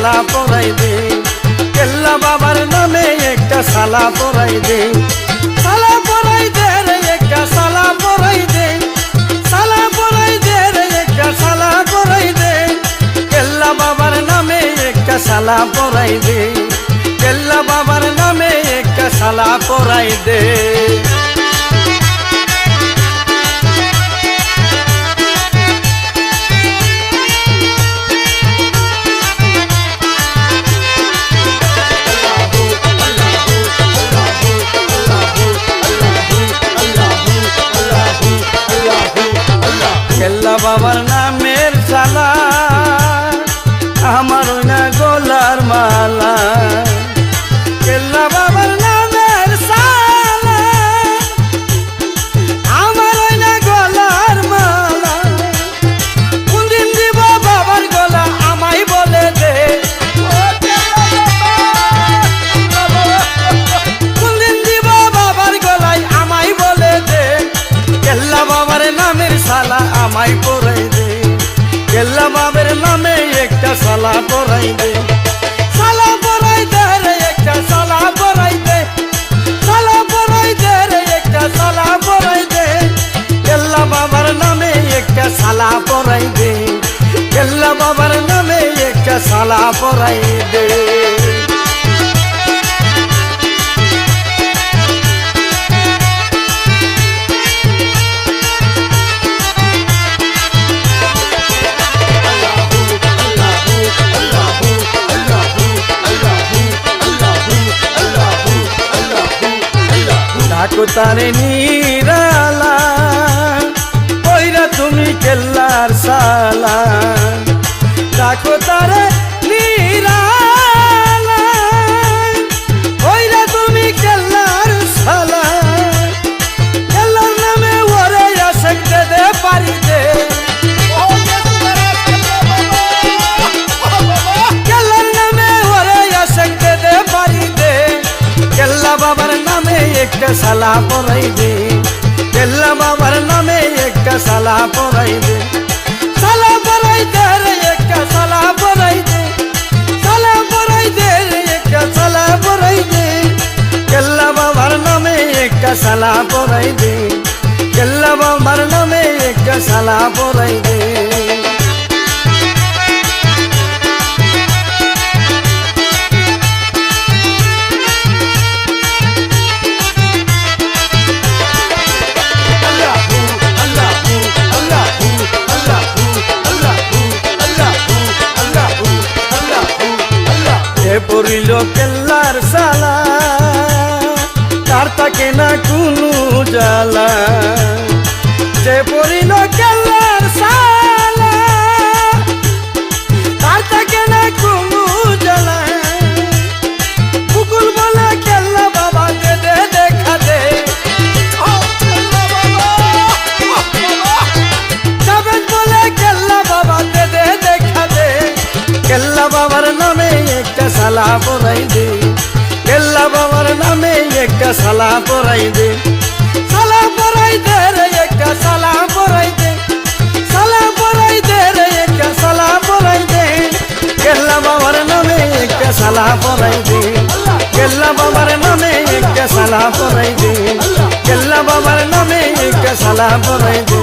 সালা পরাই দে, কেল্লা বাবার নামে একটা সালা পরাই দে, সালা পরাই দে রে একটা সালা পরাই দে, সালা পরাই দে রে একটা সালা পরাই দে, কেল্লা বাবার নামে একটা সালা পরাই দে, কেল্লা বাবার নামে একটা সালা পরাই দে। কেল্লা বাবার নামের সালা আমার না গলার মালা, কেল্লা বাবার নামের সালা আমার না গলার মালা, কোনদিন দিব বাবার গলা আমায় বলে দে, কোনদিন দিব বাবার গলায় আমায় বলে দে, কেল্লা বাবার নামের সালা আমায় পরাই দে, কেল্লা বাবার নামে একটা সালা পরাই দে, সালা পরাই দে রে একটা সালা পরাই দে, সালা পরাই দে রে একটা সালা পরাই দে, কেল্লা বাবার নামে একটা সালা পরাই দে, কেল্লা বাবার নামে একটা সালা পরাই দে। ডাকো তারে নিরালা কইরা তুমি কেল্লার সালা, ডাকো তারে নিরালা কইরা তুমি কেল্লার সালা, কেল্লার নামে ওরে আশেক দে পারি দে, কেল্লার নামে ওরে আশেক দে পারি দে, কেল্লা বাবার নামে একটা সালা পরাই দে, কেল্লা বাবার নামে একটা সালা পরাই দে, সালা পরাই দে রে একটা সালা পরাই দে, সালা পরাই দে রে একটা সালা পরাই দে, কেল্লা বাবার নামে একটা সালা পরাই দে, কেল্লা বাবার নামে একটা সালা পরাই দে। পড়িল কেল্লার সালা তার তাকে না কোনো জ্বালা, যে পড়িল কেল্লার সালা তার তাকে না কোনো জ্বালা, কুকুর বলে কেল্লা বাবা দে দে দেখা দে, জাবেদ বলে কেল্লা বাবা দে দে দেখা দে, কেল্লা বাবার নামে একটা সালা পরাই দে, কেল্লা বাবার নামে একটা সালা পরাই দে, সালা পরাই দে রে একটা সালা পরাই দে, সালা পরাই দে রে একটা সালা পরাই দে, কেল্লা বাবার নামে একটা সালা পরাই দে, কেল্লা বাবার নামে একটা সালা পরাই দে, কেল্লা বাবার নামে একটা সালা পরাই দে।